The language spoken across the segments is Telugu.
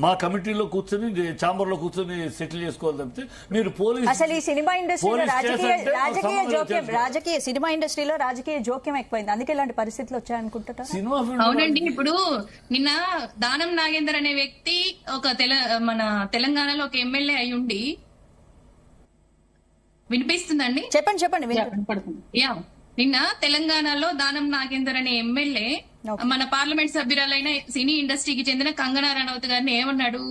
మా కమిటీలో కూర్చొని ఛాంబర్ లో కూర్చొని సెటిల్ చేసుకోవాలి తప్పితే మీరు పోలీస్ అసలు ఈ సినిమా ఇండస్ట్రీలో రాజకీయ సినిమా ఇండస్ట్రీలో రాజకీయ జోక్యం ఎక్కువైంది, అందుకే ఇలాంటి పరిస్థితులు వచ్చాయనుకుంటా. సినిమా అవునండి. ఇప్పుడు నిన్న దానం నాగేందర్ అనే వ్యక్తి ఒక మన తెలంగాణలో ఒక ఎమ్మెల్యే అయి ఉండి, వినిపిస్తుందండి? చెప్పండి. నిన్న తెలంగాణలో దానం నాగేందర్ అనే ఎమ్మెల్యే మన పార్లమెంట్ సభ్యురాలైన సినీ ఇండస్ట్రీకి చెందిన కంగనా రనౌత్ గారిని ఏమన్నాడు?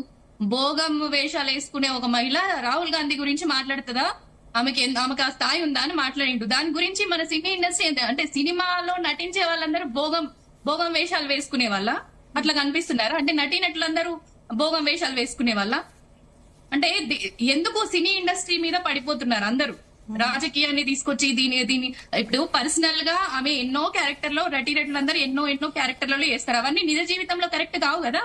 భోగం వేషాలు వేసుకునే ఒక మహిళ రాహుల్ గాంధీ గురించి మాట్లాడుతుందా, ఆమెకి ఆ స్థాయి ఉందా అని మాట్లాడిండు. దాని గురించి మన సినీ ఇండస్ట్రీ అంటే సినిమాలో నటించే వాళ్ళందరూ భోగం వేషాలు వేసుకునే వాళ్ళ అట్లా కనిపిస్తున్నారు. అంటే నటీనటులందరూ భోగం వేషాలు వేసుకునే వాళ్ళ అంటే ఎందుకు సినీ ఇండస్ట్రీ మీద పడిపోతున్నారు అందరూ? రాజకీయాన్ని తీసుకొచ్చి దీని ఇప్పుడు పర్సనల్ గా ఆమె ఎన్నో క్యారెక్టర్లో నటీనటులందరూ ఎన్నో క్యారెక్టర్లలో వేస్తారు. అవన్నీ నిజ జీవితంలో కరెక్ట్ కావు కదా.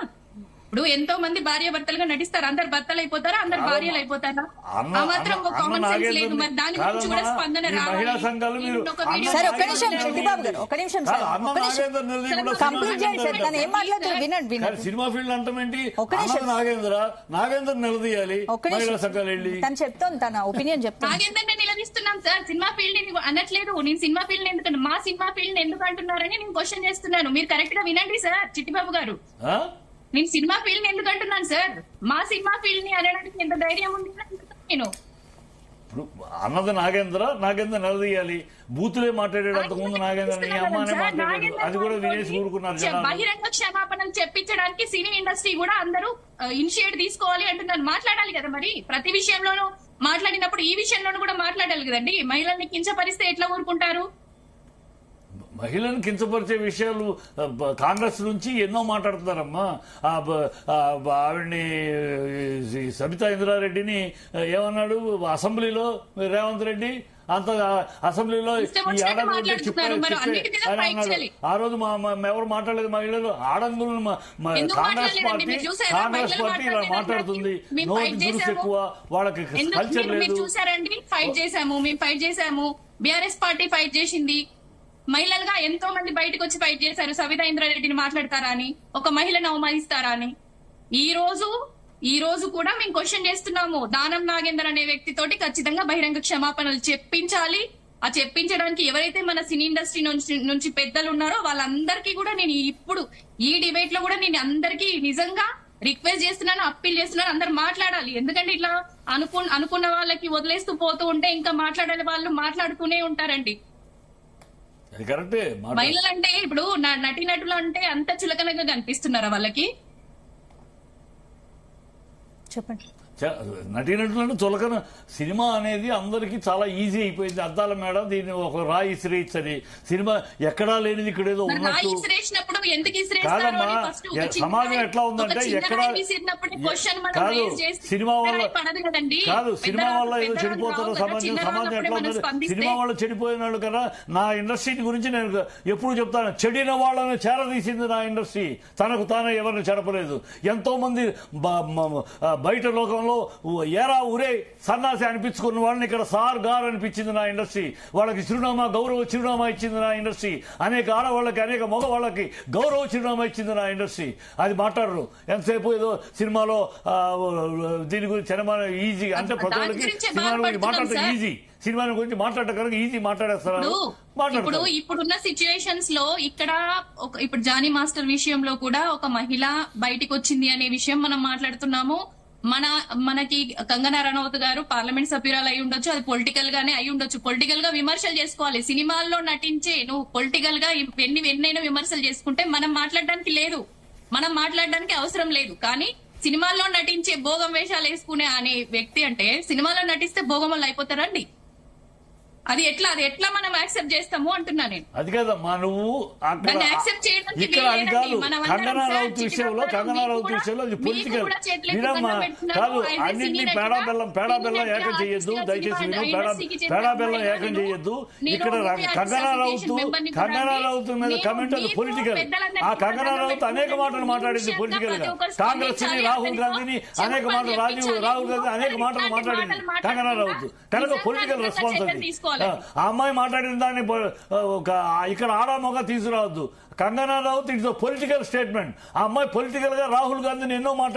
ఇప్పుడు ఎంతో మంది భార్య భర్తలుగా నటిస్తారు, అందరు భర్తలు అయిపోతారా, అందరు భార్యలు అయిపోతారా? ఆ మాత్రం కామన్ సెన్స్ లేదు. మరి దాని గురించి కూడా స్పందన రావాలి. సినిమా ఫీల్డ్ అంటామేంటి? నాగేందర్ నిలదీయాలి, మహిళా సంఘాలు వెళ్ళి తను చెప్తాను, తన ఒపీనియన్ చెప్తాను. నాగేందర్ నిలదీస్తున్నాం సార్, సినిమా ఫీల్డ్ అనట్లేదు. నేను సినిమా ఫీల్డ్ ఎందుకంటే మా సినిమా ఫీల్డ్ ఎందుకు అంటున్నారని నేను క్వశ్చన్ చేస్తున్నాను. మీరు కరెక్ట్ గా వినండి సార్ చిట్టిబాబు గారు. నేను సినిమా ఫీల్డ్ ని ఎందుకు అంటున్నాను సార్? మా సినిమా ఫీల్డ్ ని అనడానికి ఎంత ధైర్యం ఉంది నేను? ఇప్పుడు అన్నది నాగేంద్ర నిలదీయాలి. బూతులే మాట్లాడాడు అంతకుముందు నాగేంద్ర, నీ అమ్మానే మాట్లాడాడు, అది కూడా వినేసి ఊరుకున్నారు జనాలు. బహిరంగ క్షమాపణలు చెప్పించడానికి సినీ ఇండస్ట్రీ కూడా అందరూ ఇనిషియేట్ తీసుకోవాలి అంటున్నారు. మాట్లాడాలి కదా మరి, ప్రతి విషయంలోనూ మాట్లాడినప్పుడు ఈ విషయంలోనూ కూడా మాట్లాడాలి కదండి. మహిళల్ని కించపరిస్తే ఎట్లా ఊరుకుంటారు? మహిళను కించపరిచే విషయాలు కాంగ్రెస్ నుంచి ఎన్నో మాట్లాడుతున్నారమ్మా. ఆవిడ్ని సబితా ఇంద్రారెడ్డిని ఏమన్నాడు అసెంబ్లీలో రేవంత్ రెడ్డి? అంత అసెంబ్లీలో ఈ ఆడంగులు ఆ రోజు ఎవరు మాట్లాడలేదు. మహిళలు ఆడంగులను కాంగ్రెస్ పార్టీ ఇలా మాట్లాడుతుంది. దురుసు ఎక్కువ, వాళ్ళకి కల్చర్ లేదు. చూసారండి, మేము ఫైట్ చేసాము. బీఆర్ఎస్ పార్టీ ఫైట్ చేసింది. మహిళలుగా ఎంతో మంది బయటకు వచ్చి ఫైట్ చేశారు. సవితా ఇంద్రారెడ్డిని మాట్లాడతారా అని, ఒక మహిళను అవమానిస్తారా అని. ఈ రోజు కూడా మేము క్వశ్చన్ చేస్తున్నాము. దానం నాగేందర్ అనే వ్యక్తితోటి ఖచ్చితంగా బహిరంగ క్షమాపణలు చెప్పించాలి. ఆ చెప్పించడానికి ఎవరైతే మన సినీ ఇండస్ట్రీ నుంచి పెద్దలు ఉన్నారో వాళ్ళందరికీ కూడా నేను ఇప్పుడు ఈ డిబేట్ లో కూడా నేను అందరికీ నిజంగా రిక్వెస్ట్ చేస్తున్నాను, అప్పీల్ చేస్తున్నాను, అందరు మాట్లాడాలి. ఎందుకంటే ఇట్లా అనుకున్న వాళ్ళకి వదిలేస్తూ పోతూ ఉంటే ఇంకా మాట్లాడే వాళ్ళు మాట్లాడుతూనే ఉంటారండి. మహిళలు అంటే ఇప్పుడు నటీనటులు అంటే అంత చులకనగా కనిపిస్తున్నారా వాళ్ళకి? చెప్పండి. నటీనటులను చులకన సినిమా అనేది అందరికీ చాలా ఈజీ అయిపోయింది. అద్దాల మేడ దీన్ని ఒక రాయి ఇసిరేయచ్చని సినిమా ఎక్కడా లేనిది ఇక్కడ ఏదో ఉన్నట్టు కాదమ్మా. సమాజం ఎట్లా ఉందంటే ఎక్కడ కాదు సినిమా వల్ల ఏదో చెడిపోతారో సమాజం ఎట్లా ఉందంటే సినిమా వాళ్ళు చెడిపోయిన వాళ్ళు కదా. నా ఇండస్ట్రీ గురించి నేను ఎప్పుడు చెప్తాను, చెడిన వాళ్ళని చేరదీసింది నా ఇండస్ట్రీ, తనకు తానే ఎవరిని చెడపలేదు. ఎంతో మంది బయట లోకంలో ఏరా ఊరే సన్నాసి అనిపించుకున్న వాళ్ళని ఇక్కడ సార్ గారు అనిపించింది నా ఇండస్ట్రీ. వాళ్ళకి గౌరవ చిరునామా ఇచ్చింది నా ఇండస్ట్రీ. అనేక ఆడవాళ్ళకి అనేక మగవాళ్ళకి గౌరవ చిరునామా ఇచ్చింది నా ఇండస్ట్రీ. అది మాట్లాడరు. ఎంతసేపు ఏదో సినిమాలో దీని గురించి సినిమా ఈజీ అంటే ప్రతి ఒక్కరికి సినిమా గురించి మాట్లాడటం ఈజీ, సినిమా గురించి మాట్లాడటం ఈజీ మాట్లాడేస్తారు. ఇప్పుడున్న సిచ్యువేషన్స్ లో ఇక్కడ ఇప్పుడు జానీ మాస్టర్ విషయంలో కూడా ఒక మహిళ బయటికి వచ్చింది అనే విషయం మనం మాట్లాడుతున్నాము. మనకి కంగనా రనౌత్ గారు పార్లమెంట్ సభ్యురాలు అయి ఉండొచ్చు, అది పొలిటికల్ గానే అయి ఉండొచ్చు. పొలిటికల్ గా విమర్శలు చేసుకోవాలి. సినిమాల్లో నటించే నువ్వు పొలిటికల్ గా ఎన్నైనా విమర్శలు చేసుకుంటే మనం మాట్లాడడానికి అవసరం లేదు. కానీ సినిమాల్లో నటించే భోగం వేషాలు వేసుకునే అనే వ్యక్తి అంటే సినిమాలో నటిస్తే భోగం వల్ల అయిపోతారండి. అది ఎట్లా మనం యాక్సెప్ట్ చేస్తాము అంటున్నా నేను. అది కదమ్మా, నువ్వు ఇక్కడ అది కాదు. కంగనా రనౌత్ విషయంలో అది పొలిటికల్ కాదు. అన్నింటినీ పేడా బెల్లం ఏకం చేయొద్దు దయచేసి. పేడా బెల్లం ఏకం చేయొద్దు. ఇక్కడ కంగనా రనౌత్ మీద కమెంట్ అది పొలిటికల్. ఆ కంగనా రనౌత్ అనేక మాటలు మాట్లాడింది పొలిటికల్ గా. కాంగ్రెస్ ని, రాహుల్ గాంధీని అనేక మాటలు, రాహుల్ గాంధీ అనేక మాటలు మాట్లాడింది కంగనా రనౌత్. కనుక పొలిటికల్ రెస్పాన్స్ అది. తెలుసుకోవాలి. ఆ అమ్మాయి మాట్లాడిన దాన్ని ఇక్కడ ఆడామోగా తీసుకురావద్దు. Kangana Ranaut it's political statement. ఆ అమ్మాయి పొలిటికల్ గా రాహుల్ గాంధీని ఎన్నో